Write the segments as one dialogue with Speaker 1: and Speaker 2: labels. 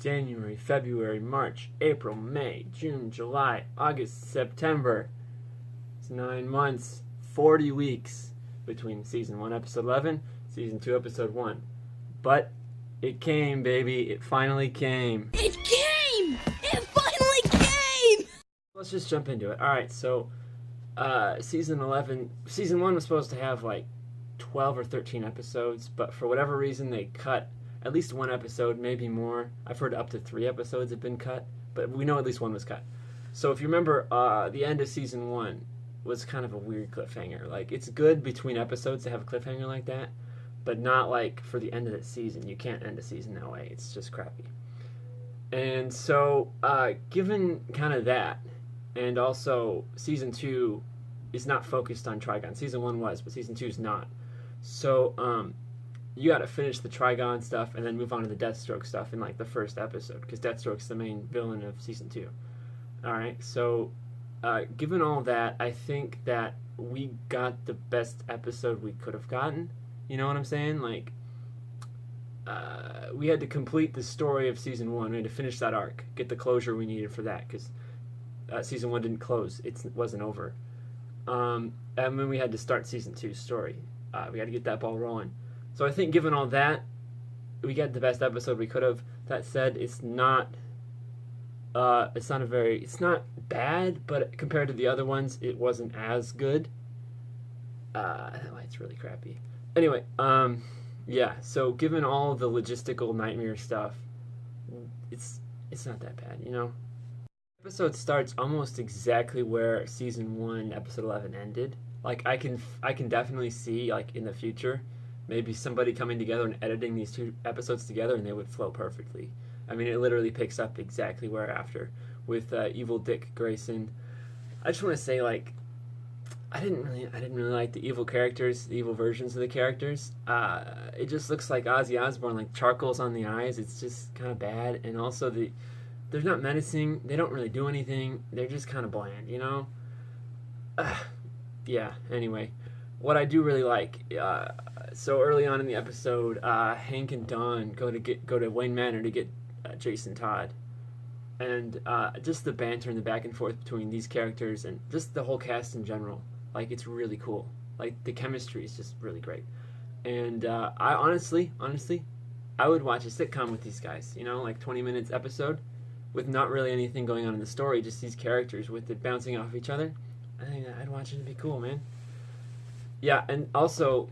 Speaker 1: January, February, March, April, May, June, July, August, September. It's 9 months, 40 weeks between Season 1, Episode 11, Season 2, Episode 1. But it came, baby. It finally came.
Speaker 2: It came! It finally came!
Speaker 1: Let's just jump into it. Alright, so Season 11, Season 1 was supposed to have like 12 or 13 episodes, but for whatever reason they cut at least one episode, maybe more. I've heard up to 3 episodes have been cut, but we know at least one was cut. So if you remember, the end of Season 1 was kind of a weird cliffhanger. Like, it's good between episodes to have a cliffhanger like that, but not like for the end of the season. You can't end a season that way. It's just crappy. And so, given kind of that, and also Season 2 is not focused on Trigon. Season 1 was, but Season 2 is not. So, you gotta finish the Trigon stuff and then move on to the Deathstroke stuff in like the first episode, because Deathstroke's the main villain of Season 2. Alright, so given all that, I think that we got the best episode we could have gotten. You know what I'm saying? Like, we had to complete the story of Season 1. We had to finish that arc, get the closure we needed for that, because Season 1 didn't close. It wasn't over. And then we had to start Season 2's story. We had to get that ball rolling. So I think given all that, we got the best episode we could have. That said, it's not bad, but compared to the other ones, it wasn't as good. That light's really crappy. Anyway, yeah, so given all the logistical nightmare stuff, it's not that bad, you know? The episode starts almost exactly where Season 1, Episode 11 ended. Like, I can definitely see, like, in the future, maybe somebody coming together and editing these 2 episodes together, and they would flow perfectly. I mean, it literally picks up exactly where after, with Evil Dick Grayson. I just want to say, like, I didn't really like the evil characters, the evil versions of the characters. It just looks like Ozzy Osbourne, like charcoals on the eyes. It's just kind of bad, and also they're not menacing. They don't really do anything. They're just kind of bland, you know. Yeah. Anyway, what I do really like. So early on in the episode, Hank and Dawn go to Wayne Manor to get Jason Todd, and just the banter and the back and forth between these characters and just the whole cast in general, like, it's really cool. Like, the chemistry is just really great, and I honestly, I would watch a sitcom with these guys. You know, like 20 minutes episode, with not really anything going on in the story, just these characters with it bouncing off each other. I think I'd watch it. It'd be cool, man. Yeah, and also.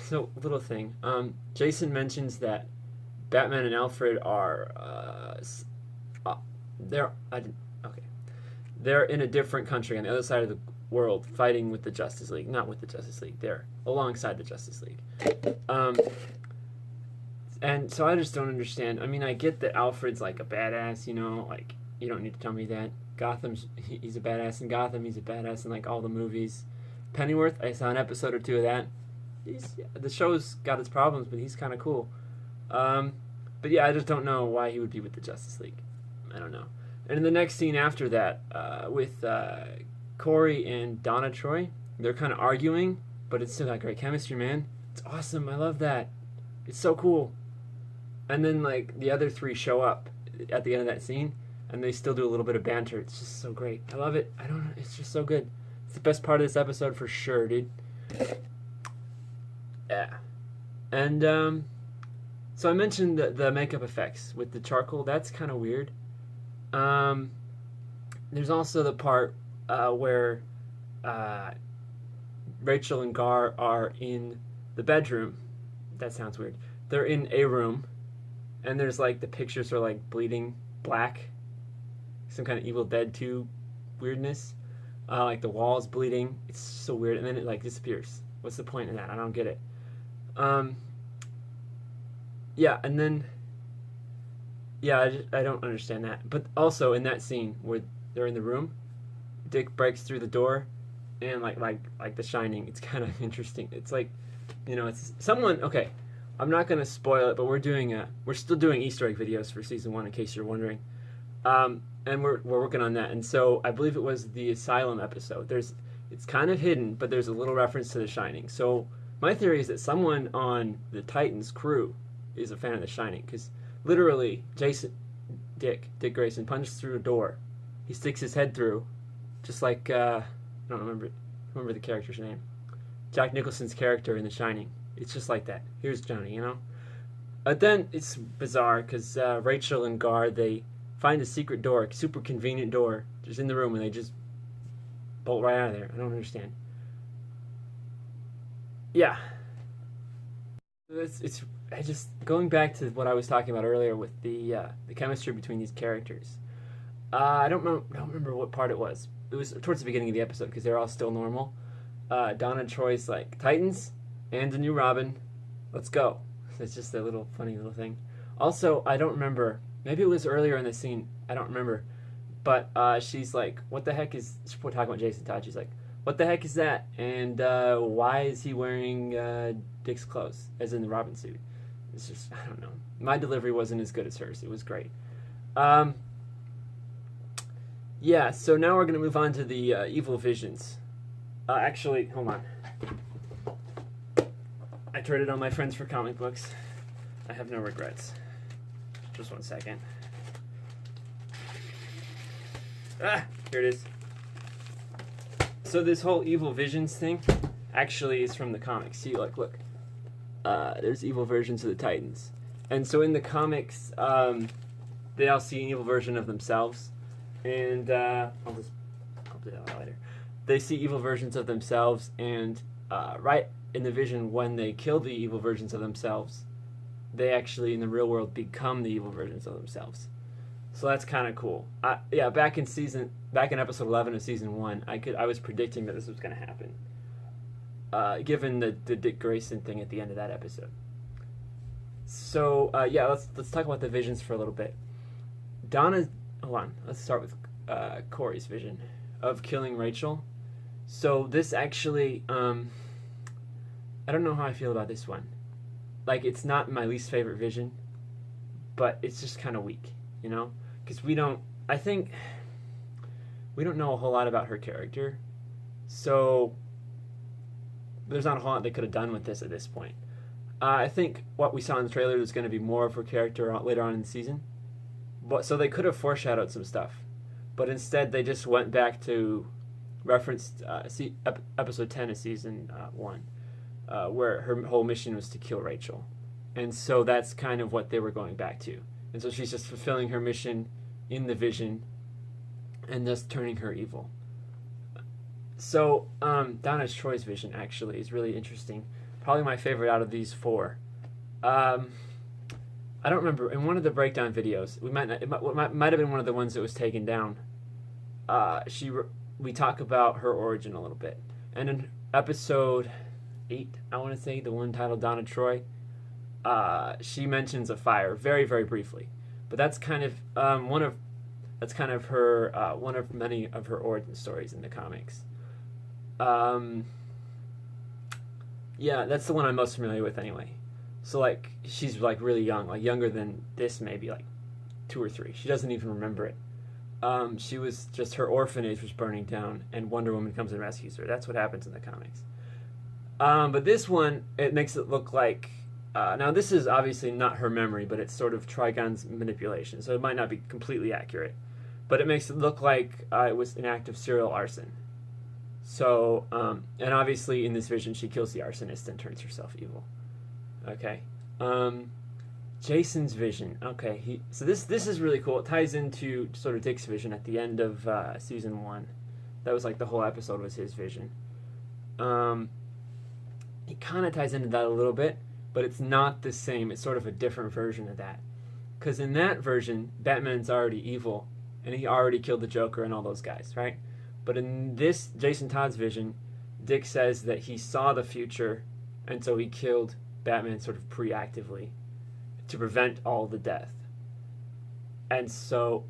Speaker 1: So, little thing. Jason mentions that Batman and Alfred are, they're in a different country on the other side of the world, fighting with the Justice League. Not with the Justice League. They're alongside the Justice League. And so I just don't understand. I mean, I get that Alfred's like a badass, you know, like, you don't need to tell me that. He's a badass in Gotham. He's a badass in like all the movies. Pennyworth, I saw an episode or 2 of that. The show's got its problems, but he's kind of cool. But yeah, I just don't know why he would be with the Justice League. I don't know. And in the next scene after that, with Corey and Donna Troy, they're kind of arguing, but it's still got great chemistry, man. It's awesome. I love that. It's so cool. And then, like, the other 3 show up at the end of that scene, and they still do a little bit of banter. It's just so great. I love it. I don't know. It's just so good. It's the best part of this episode for sure, dude. Yeah. And so I mentioned the makeup effects with the charcoal. That's kind of weird. There's also the part where Rachel and Gar are in the bedroom. That sounds weird. They're in a room, and there's like the pictures are like bleeding black, some kind of Evil Dead 2 weirdness. Like the wall's bleeding. It's so weird, and then it like disappears. What's the point of that? I don't get it. Yeah, and then, yeah, I don't understand that. But also in that scene where they're in the room, Dick breaks through the door, and like The Shining, it's kind of interesting. It's like, you know, it's someone. Okay, I'm not gonna spoil it, but we're still doing Easter egg videos for Season 1, in case you're wondering. And we're working on that. And so I believe it was the Asylum episode. It's kind of hidden, but there's a little reference to The Shining. So my theory is that someone on the Titans crew is a fan of The Shining, because literally, Dick Grayson punches through a door. He sticks his head through, just like, I don't remember the character's name. Jack Nicholson's character in The Shining. It's just like that. Here's Johnny, you know? But then it's bizarre because Rachel and Gar, they find a secret door, a super convenient door, just in the room, and they just bolt right out of there. I don't understand. Yeah. It's just going back to what I was talking about earlier with the chemistry between these characters. I don't remember what part it was. It was towards the beginning of the episode because they're all still normal. Donna Choice, like, Titans and a new Robin. Let's go. It's just a little funny little thing. Also, I don't remember. Maybe it was earlier in the scene. I don't remember. But she's like, what the heck is... We're talking about Jason Todd. She's like, what the heck is that? And why is he wearing Dick's clothes, as in the Robin suit? It's just, I don't know. My delivery wasn't as good as hers. It was great. Yeah, so now we're going to move on to the evil visions. Actually, hold on. I traded on my friends for comic books. I have no regrets. Just 1 second. Here it is. So this whole evil visions thing actually is from the comics. See, like, look. There's evil versions of the Titans. And so in the comics, they all see an evil version of themselves. And I'll do that later. They see evil versions of themselves, and right in the vision, when they kill the evil versions of themselves, they actually, in the real world, become the evil versions of themselves. So that's kind of cool. Yeah, back in episode 11 of season 1, I was predicting that this was going to happen, given the Dick Grayson thing at the end of that episode. So yeah, let's talk about the visions for a little bit. Hold on. Let's start with Corey's vision of killing Rachel. So this actually, I don't know how I feel about this one. Like, it's not my least favorite vision, but it's just kind of weak, you know? Because I think we don't know a whole lot about her character, so there's not a whole lot they could have done with this at this point. I think what we saw in the trailer was going to be more of her character later on in the season, so they could have foreshadowed some stuff, but instead they just went back to referenced episode 10 of season 1, where her whole mission was to kill Rachel. And so that's kind of what they were going back to. And so she's just fulfilling her mission in the vision and thus turning her evil. So Donna Choice vision actually is really interesting. Probably my favorite out of these 4. I don't remember. In one of the breakdown videos, it might have been one of the ones that was taken down. We talk about her origin a little bit. And in episode 8, I want to say, the one titled Donna Troy, she mentions a fire very, very briefly. But that's kind of one of many of her origin stories in the comics. Yeah, that's the one I'm most familiar with anyway. So, like, she's, like, really young, like, younger than this, maybe, like, 2 or 3. She doesn't even remember it. She was just, her orphanage was burning down, and Wonder Woman comes and rescues her. That's what happens in the comics. But this one, it makes it look like, now this is obviously not her memory, but it's sort of Trigon's manipulation, so it might not be completely accurate. But it makes it look like it was an act of serial arson. So, and obviously in this vision, she kills the arsonist and turns herself evil. Okay. Jason's vision. Okay, so this is really cool. It ties into sort of Dick's vision at the end of season 1. That was like the whole episode was his vision. It kind of ties into that a little bit, but it's not the same. It's sort of a different version of that. Because in that version, Batman's already evil, and he already killed the Joker and all those guys, right? But in this Jason Todd's vision, Dick says that he saw the future, and so he killed Batman sort of preactively to prevent all the death. And so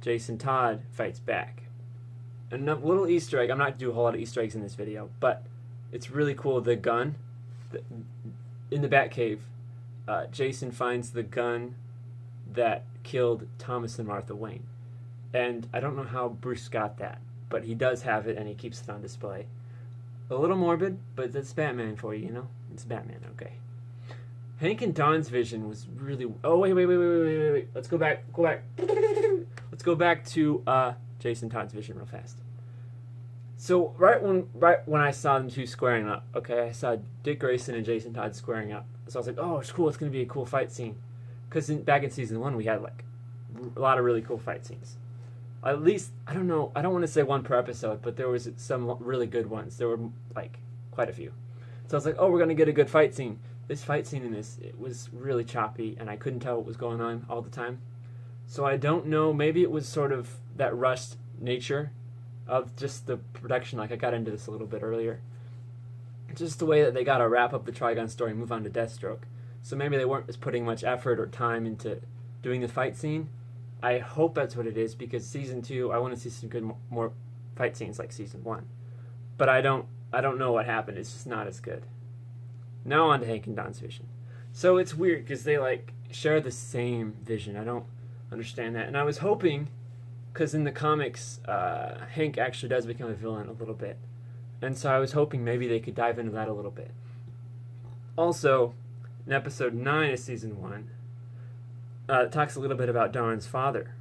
Speaker 1: Jason Todd fights back. And a little Easter egg, I'm not going to do a whole lot of Easter eggs in this video, but it's really cool. The gun, in the Batcave, Jason finds the gun that killed Thomas and Martha Wayne. And I don't know how Bruce got that, but he does have it, and he keeps it on display. A little morbid, but that's Batman for you, you know? It's Batman, okay. Hank and Don's vision was really. Oh wait. Let's go back. Let's go back to Jason Todd's vision real fast. So right when I saw them two squaring up, okay, I saw Dick Grayson and Jason Todd squaring up. So I was like, oh, it's cool. It's gonna be a cool fight scene. Because back in season 1, we had like a lot of really cool fight scenes. At least, I don't know. I don't want to say one per episode, but there was some really good ones. There were like quite a few. So I was like, oh, we're gonna get a good fight scene. This fight scene in this, it was really choppy, and I couldn't tell what was going on all the time. So I don't know. Maybe it was sort of that rushed nature of just the production. Like I got into this a little bit earlier. Just the way that they got to wrap up the Trigon story and move on to Deathstroke. So maybe they weren't putting much effort or time into doing the fight scene. I hope that's what it is, because season 2, I want to see some good more fight scenes like season 1. But I don't know what happened. It's just not as good. Now on to Hank and Don's vision. So it's weird because they like share the same vision. I don't understand that. And I was hoping, because in the comics, Hank actually does become a villain a little bit. And so I was hoping maybe they could dive into that a little bit. Also, in episode 9 of season 1, it talks a little bit about Don's father,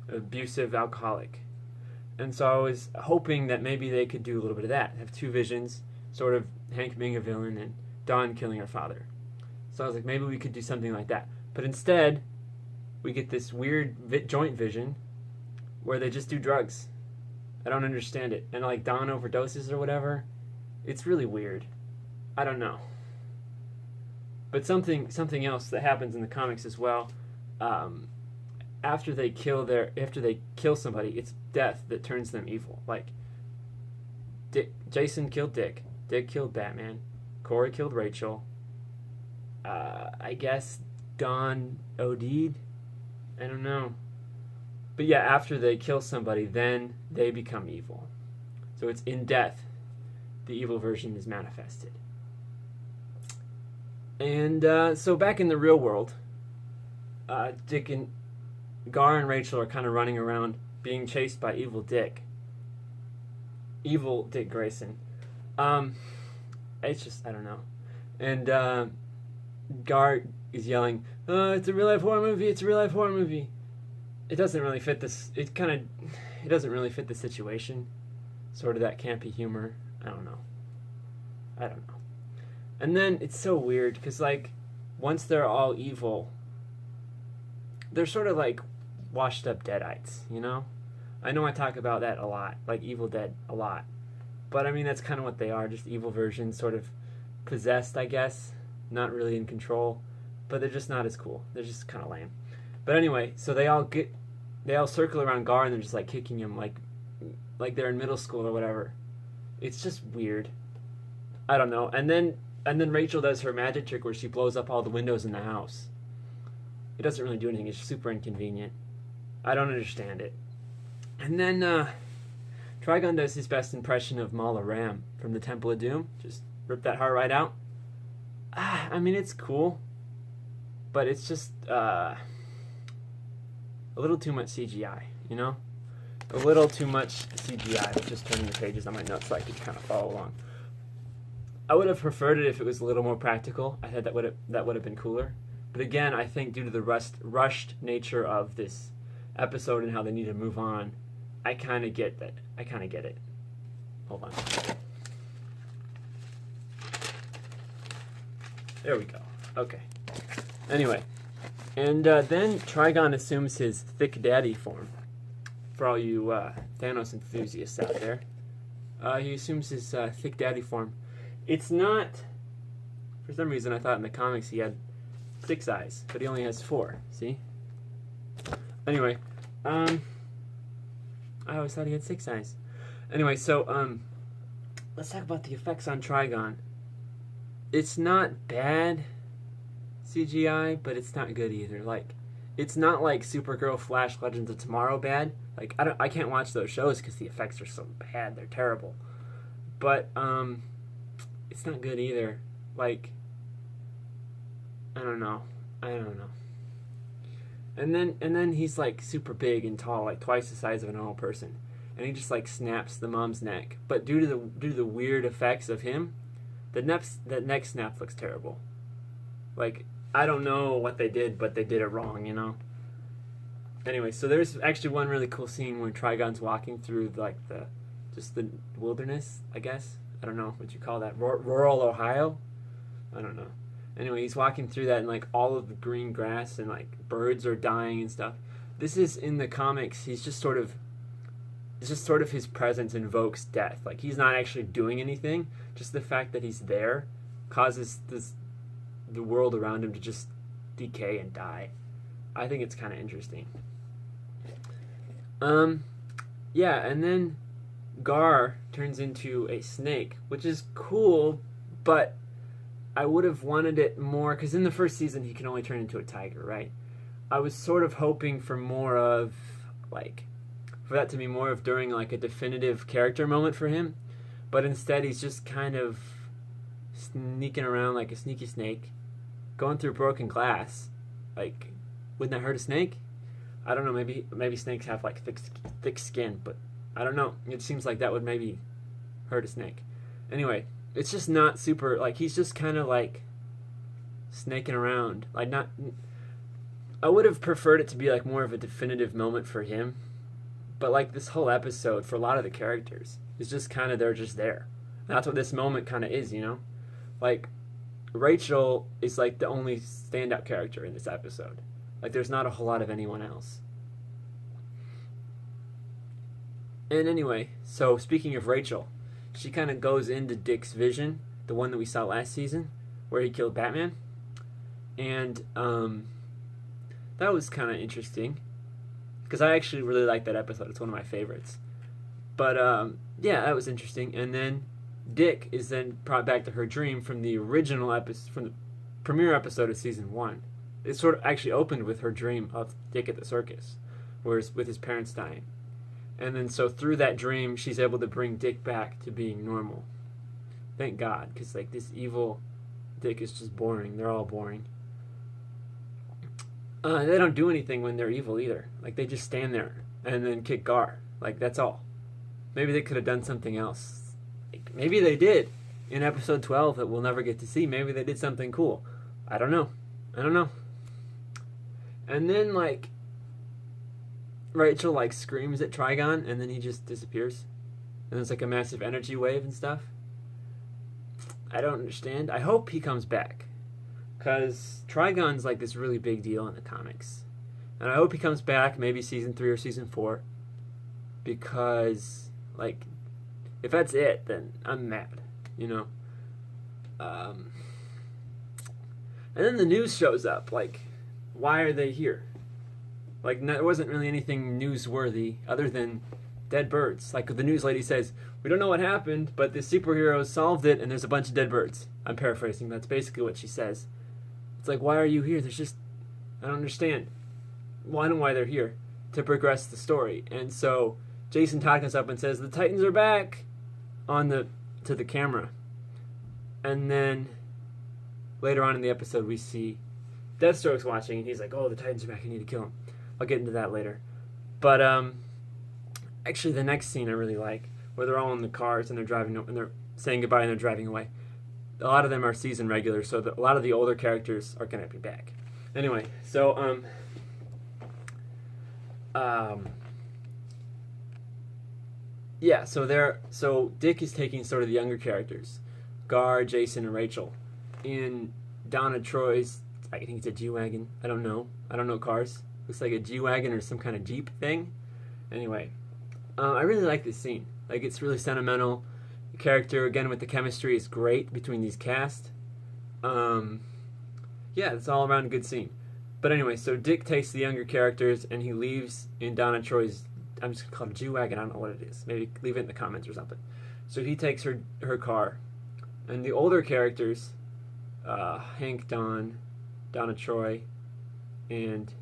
Speaker 1: abusive alcoholic. And so I was hoping that maybe they could do a little bit of that. Have two visions, sort of Hank being a villain and Don killing her father. So I was like, maybe we could do something like that. But instead, we get this weird joint vision where they just do drugs. I don't understand it. And like Don overdoses or whatever. It's really weird. I don't know. But something else that happens in the comics as well. After they kill somebody, it's death that turns them evil. Like Jason killed Dick. Dick killed Batman. Corey killed Rachel. I guess Don OD'd. I don't know. But yeah, after they kill somebody, then they become evil. So it's in death the evil version is manifested. And so back in the real world, Dick and Gar and Rachel are kind of running around being chased by evil Dick. Evil Dick Grayson. It's just, I don't know. And Gar is yelling, it's a real life horror movie, it's a real life horror movie. It doesn't really fit this, it doesn't really fit the situation. Sort of that campy humor. I don't know. And then it's so weird because like once they're all evil, they're sort of like washed up deadites, you know? I know I talk about that a lot, like Evil Dead a lot. But I mean that's kind of what they are, just evil versions, sort of possessed, I guess. Not really in control, but they're just not as cool. They're just kind of lame. But anyway, so they all circle around Gar and they're just like kicking him like they're in middle school or whatever. It's just weird. I don't know. And then Rachel does her magic trick where she blows up all the windows in the house. It doesn't really do anything. It's super inconvenient. I don't understand it. And then Trigon does his best impression of Mala Ram from the Temple of Doom. Just rip that heart right out. I mean, it's cool. But it's just a little too much CGI, you know? A little too much CGI. I'm just turning the pages on my notes so I could kind of follow along. I would have preferred it if it was a little more practical. I thought that would have been cooler. But again, I think due to the rushed nature of this episode and how they need to move on, I kind of get that. I kind of get it. Hold on. There we go. Okay. Anyway. And then Trigon assumes his Thick Daddy form. For all you Thanos enthusiasts out there. He assumes his Thick Daddy form. It's not... For some reason, I thought in the comics he had 6 eyes, but he only has 4. See? Anyway, I always thought he had 6 eyes. Anyway, so let's talk about the effects on Trigon. It's not bad CGI, but it's not good either. Like, it's not like Supergirl, Flash, Legends of Tomorrow bad. Like, I can't watch those shows because the effects are so bad. They're terrible. But it's not good either. Like, I don't know. And then he's like super big and tall, like twice the size of a normal person, and he just like snaps the mom's neck. But due to the weird effects of him, the neck snap looks terrible. Like, I don't know what they did, but they did it wrong, Anyway, so there's actually one really cool scene when Trigon's walking through like the wilderness, I guess. I don't know what you call that. Rural Ohio? I don't know. Anyway, he's walking through that and like all of the green grass and like birds are dying and stuff. This is in the comics. It's just sort of his presence invokes death. Like he's not actually doing anything. Just the fact that he's there causes the world around him to just decay and die. I think it's kind of interesting. Yeah, and then Gar turns into a snake, which is cool, but I would have wanted it more, because in the first season he can only turn into a tiger, right? I was sort of hoping for more of, like, for that to be more of during, like, a definitive character moment for him, but instead he's just kind of sneaking around like a sneaky snake, going through broken glass. Like, wouldn't that hurt a snake? I don't know, maybe snakes have like thick skin, but I don't know. It seems like that would maybe hurt a snake. Anyway, it's just not super, like he's just kind of like snaking around. Like not, I would have preferred it to be like more of a definitive moment for him, but like this whole episode for a lot of the characters is just kind of, they're just there. And that's what this moment kind of is, Like Rachel is like the only standout character in this episode. Like, there's not a whole lot of anyone else. And anyway, so speaking of Rachel, she kind of goes into Dick's vision, the one that we saw last season, where he killed Batman. And that was kind of interesting, because I actually really liked that episode. It's one of my favorites. But yeah, that was interesting. And then Dick is then brought back to her dream from the original episode, from the premiere episode of season 1. It sort of actually opened with her dream of Dick at the circus, with his parents dying. And then so through that dream, she's able to bring Dick back to being normal. Thank God, because like this evil Dick is just boring. They're all boring. They don't do anything when they're evil either. Like they just stand there and then kick Gar. Like that's all. Maybe they could have done something else. Like, maybe they did in episode 12 that we'll never get to see. Maybe they did something cool. I don't know. And then, like, Rachel, like, screams at Trigon, and then he just disappears. And there's, like, a massive energy wave and stuff. I don't understand. I hope he comes back. Because Trigon's, like, this really big deal in the comics. And I hope he comes back, maybe season 3 or season 4. Because, like, if that's it, then I'm mad, And then the news shows up, like... Why are they here? Like, there wasn't really anything newsworthy other than dead birds. Like, the news lady says, we don't know what happened, but the superheroes solved it, and there's a bunch of dead birds. I'm paraphrasing. That's basically what she says. It's like, why are you here? There's just... I don't understand. Well, I know why they're here. To progress the story. And so, Jason Todd comes up and says, the Titans are back! To the camera. And then, later on in the episode, we see... Deathstroke's watching, and he's like, oh, the Titans are back, I need to kill him. I'll get into that later. But, actually, the next scene I really like, where they're all in the cars, and they're driving, and they're saying goodbye, and they're driving away. A lot of them are season regulars, so a lot of the older characters are going to be back. Anyway, so, yeah, so Dick is taking sort of the younger characters, Gar, Jason, and Rachel, in Donna Choi's, I think it's a G-Wagon. I don't know cars. Looks like a G-Wagon or some kind of Jeep thing. Anyway, I really like this scene. Like, it's really sentimental. The character, again, with the chemistry is great between these cast. Yeah, it's all around a good scene. But anyway, so Dick takes the younger characters and he leaves in Donna Troy's, I'm just going to call it a G-Wagon. I don't know what it is. Maybe leave it in the comments or something. So he takes her car. And the older characters, Hank, Donna Troy, and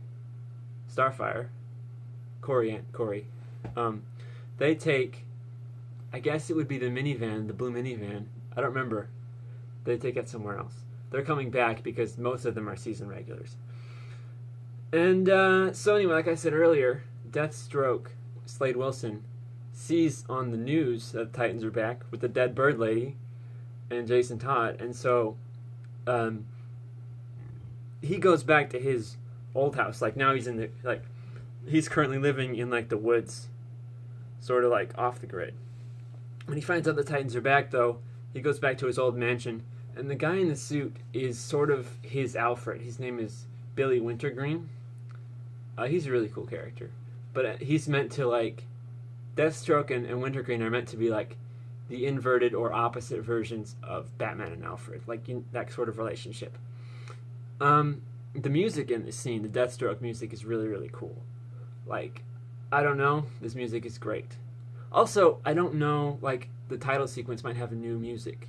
Speaker 1: Starfire, Corey, they take, I guess it would be the minivan, the blue minivan. I don't remember. They take it somewhere else. They're coming back because most of them are season regulars. And so anyway, like I said earlier, Deathstroke, Slade Wilson, sees on the news that the Titans are back with the dead bird lady and Jason Todd. And so he goes back to his old house. Like, now he's in the, like, he's currently living in, like, the woods, sort of, like, off the grid. When he finds out the Titans are back, though, he goes back to his old mansion, and the guy in the suit is sort of his Alfred. His name is Billy Wintergreen. He's a really cool character. But he's meant to, like, Deathstroke and Wintergreen are meant to be, like, the inverted or opposite versions of Batman and Alfred. Like, that sort of relationship. The music in this scene, the Deathstroke music, is really, really cool. Like, I don't know, this music is great. Also, I don't know, like, the title sequence might have a new music.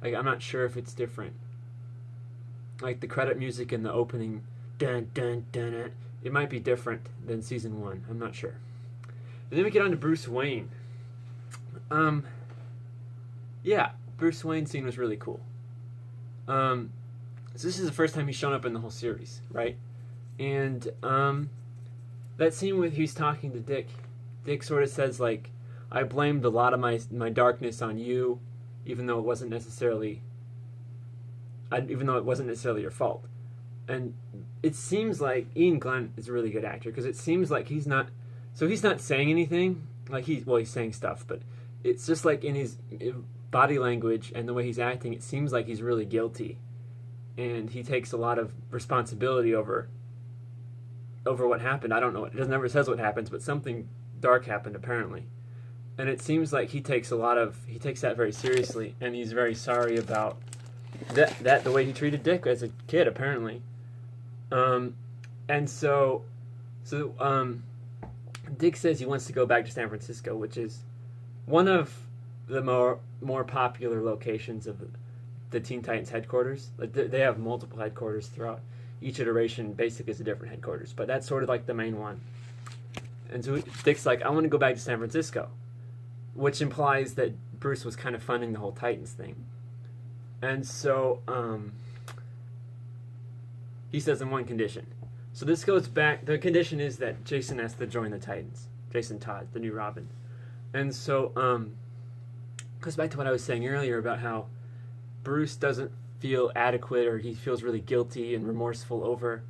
Speaker 1: Like, I'm not sure if it's different. Like, the credit music in the opening, dun dun dun dun, it might be different than season 1. I'm not sure. And then we get on to Bruce Wayne. Yeah, Bruce Wayne scene was really cool. So this is the first time he's shown up in the whole series, right? And that scene where he's talking to Dick, Dick sort of says, like, I blamed a lot of my darkness on you, even though it wasn't necessarily your fault. And it seems like Ian Glenn is a really good actor, because it seems like he's not saying anything. Like, he's saying stuff, but it's just like in his body language and the way he's acting, it seems like he's really guilty, and he takes a lot of responsibility over what happened. I don't know. It never says what happens, but something dark happened apparently, and it seems like he takes that very seriously, and he's very sorry about that the way he treated Dick as a kid apparently. And so Dick says he wants to go back to San Francisco, which is one of the more popular locations of the Teen Titans headquarters. Like, they have multiple headquarters throughout. Each iteration basically is a different headquarters, but that's sort of like the main one. And so Dick's like, I want to go back to San Francisco, which implies that Bruce was kind of funding the whole Titans thing. And so he says in one condition. So this goes back, the condition is that Jason has to join the Titans. Jason Todd, the new Robin. And so goes back to what I was saying earlier about how Bruce doesn't feel adequate, or he feels really guilty and remorseful over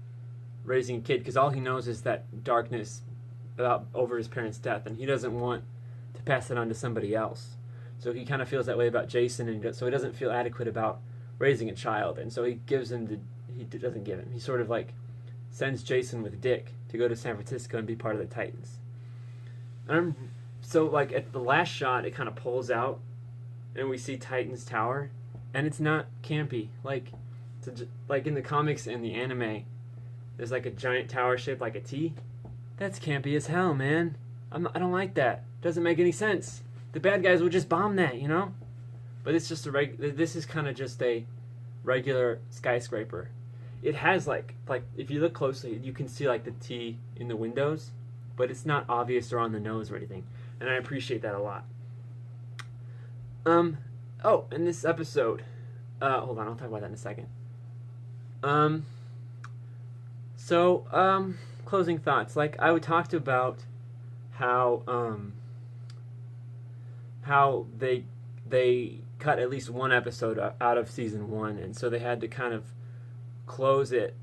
Speaker 1: raising a kid, because all he knows is that darkness over his parents' death, and he doesn't want to pass it on to somebody else. So he kind of feels that way about Jason, and so he doesn't feel adequate about raising a child, and so he doesn't give him. He sort of like sends Jason with Dick to go to San Francisco and be part of the Titans. So like at the last shot, it kind of pulls out, and we see Titans Tower, and it's not campy. Like in the comics and the anime, there's like a giant tower shaped like a T. That's campy as hell, man. I don't like that. Doesn't make any sense. The bad guys would just bomb that, you know? But it's just this is kind of just a regular skyscraper. It has like if you look closely, you can see like the T in the windows, but it's not obvious or on the nose or anything. And I appreciate that a lot. In this episode, hold on, I'll talk about that in a second. Closing thoughts. Like, I talked about how they cut at least one episode out of season 1, and so they had to kind of close it.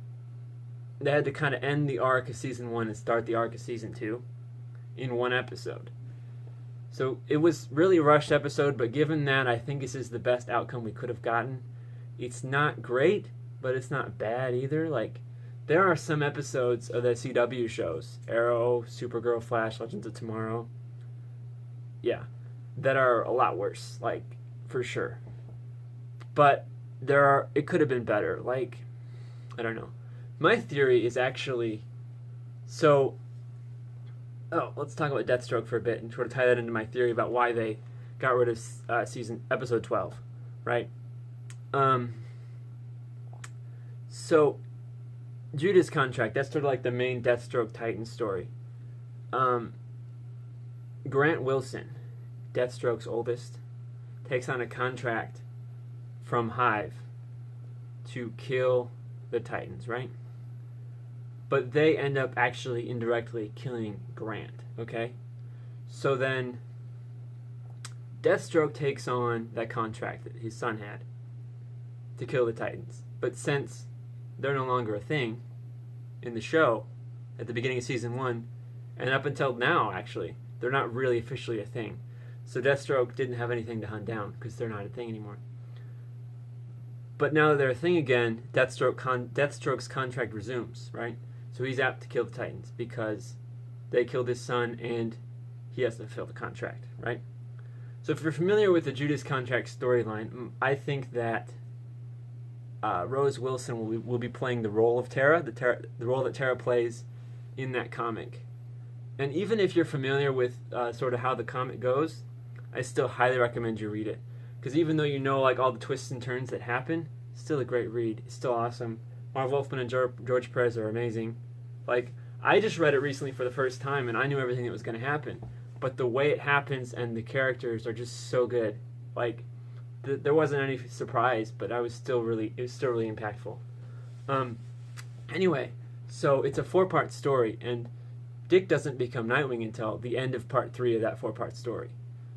Speaker 1: They had to kind of end the arc of season 1 and start the arc of season 2 in one episode. So it was really a rushed episode, but given that, I think this is the best outcome we could have gotten. It's not great, but it's not bad either. Like, there are some episodes of the CW shows, Arrow, Supergirl, Flash, Legends of Tomorrow, that are a lot worse, like, for sure. But it could have been better. Like, I don't know. My theory is actually, let's talk about Deathstroke for a bit and sort of tie that into my theory about why they got rid of episode 12, right? So Judah's contract, that's sort of like the main Deathstroke Titan story. Grant Wilson, Deathstroke's oldest, takes on a contract from Hive to kill the Titans, right? But they end up actually indirectly killing Grant, okay? So then Deathstroke takes on that contract that his son had to kill the Titans. But since they're no longer a thing in the show at the beginning of season 1, and up until now, actually, they're not really officially a thing. So Deathstroke didn't have anything to hunt down because they're not a thing anymore. But now that they're a thing again, Deathstroke's contract resumes, right? So he's apt to kill the Titans because they killed his son and he has to fulfill the contract, right? So if you're familiar with the Judas contract storyline, I think that Rose Wilson will be playing the role of Tara, the role that Tara plays in that comic. And even if you're familiar with sort of how the comic goes, I still highly recommend you read it. Because even though you know like all the twists and turns that happen, it's still a great read. It's still awesome. Marv Wolfman and George Perez are amazing. Like, I just read it recently for the first time, and I knew everything that was going to happen. But the way it happens and the characters are just so good. Like, there wasn't any surprise, but it was still really impactful. Anyway, so it's a 4-part story, and Dick doesn't become Nightwing until the end of part 3 of that 4-part story.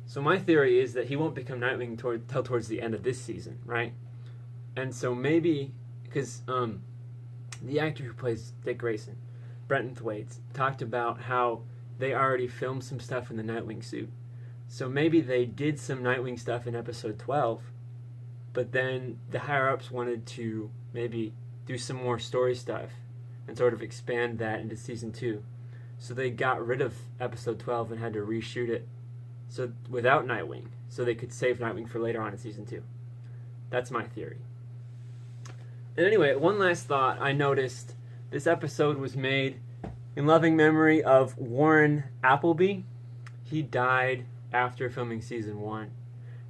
Speaker 1: So my theory is that he won't become Nightwing till towards the end of this season, right? And so maybe, because the actor who plays Dick Grayson, Brenton Thwaites, talked about how they already filmed some stuff in the Nightwing suit. So maybe they did some Nightwing stuff in episode 12, but then the higher-ups wanted to maybe do some more story stuff and sort of expand that into season 2. So they got rid of episode 12 and had to reshoot it so without Nightwing, so they could save Nightwing for later on in season 2. That's my theory. And anyway, one last thought. I noticed this episode was made in loving memory of Warren Appleby. He died after filming season 1.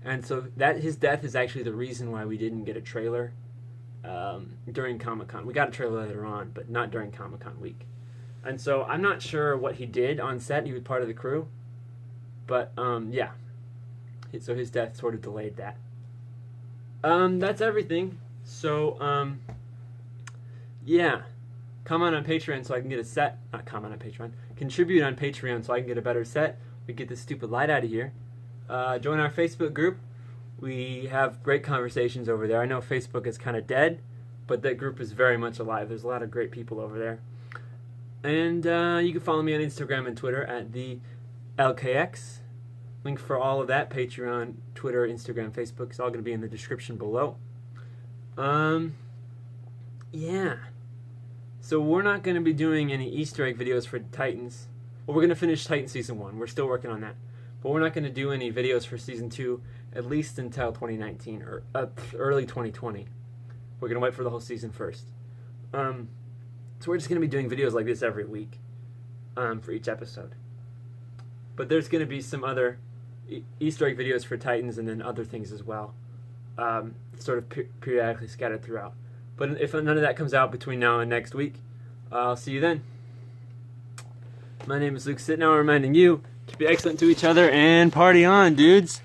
Speaker 1: And so that his death is actually the reason why we didn't get a trailer during Comic-Con. We got a trailer later on, but not during Comic-Con week. And so I'm not sure what he did on set. He was part of the crew. But, yeah. So his death sort of delayed that. That's everything. So, yeah. Comment on Patreon so I can get a set. Not comment on Patreon. Contribute on Patreon so I can get a better set. We get this stupid light out of here. Join our Facebook group. We have great conversations over there. I know Facebook is kind of dead, but that group is very much alive. There's a lot of great people over there. And you can follow me on Instagram and Twitter at the LKX. Link for all of that, Patreon, Twitter, Instagram, Facebook, is all going to be in the description below. Yeah. So we're not going to be doing any Easter egg videos for Titans. Well, we're going to finish Titans Season 1. We're still working on that. But we're not going to do any videos for Season 2, at least until 2019, or early 2020. We're going to wait for the whole season first. So we're just going to be doing videos like this every week for each episode. But there's going to be some other Easter egg videos for Titans and then other things as well, sort of periodically scattered throughout. But if none of that comes out between now and next week, I'll see you then. My name is Luke Sitnow, reminding you to be excellent to each other and party on, dudes.